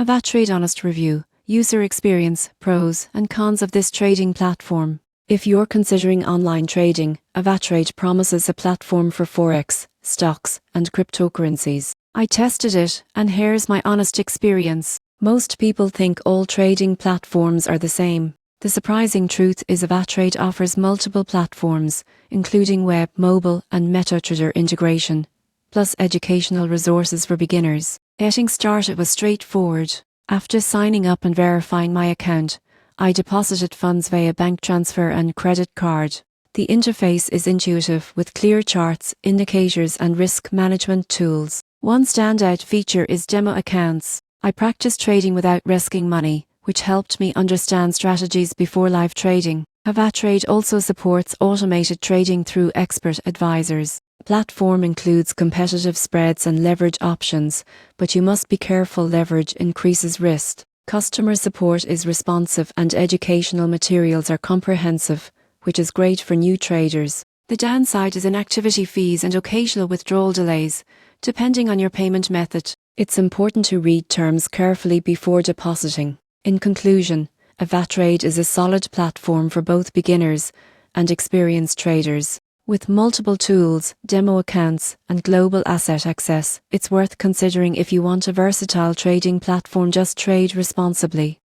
AvaTrade Honest Review, User Experience, Pros and Cons of this trading platform. If you're considering online trading, AvaTrade promises a platform for Forex, stocks, and cryptocurrencies. I tested it, and here's my honest experience. Most people think all trading platforms are the same. The surprising truth is AvaTrade offers multiple platforms, including web, mobile, and MetaTrader integration, plus educational resources for beginners. Getting started was straightforward. After signing up and verifying my account, I deposited funds via bank transfer and credit card. The interface is intuitive with clear charts, indicators, and risk management tools. One standout feature is demo accounts. I practiced trading without risking money, which helped me understand strategies before live trading. AvaTrade also supports automated trading through expert advisors. The platform includes competitive spreads and leverage options, but you must be careful. Leverage increases risk. Customer support is responsive and educational materials are comprehensive, which is great for new traders. The downside is inactivity fees and occasional withdrawal delays, depending on your payment method. It's important to read terms carefully before depositing. In conclusion, AvaTrade is a solid platform for both beginners and experienced traders. With multiple tools, demo accounts, and global asset access, it's worth considering if you want a versatile trading platform. Just trade responsibly.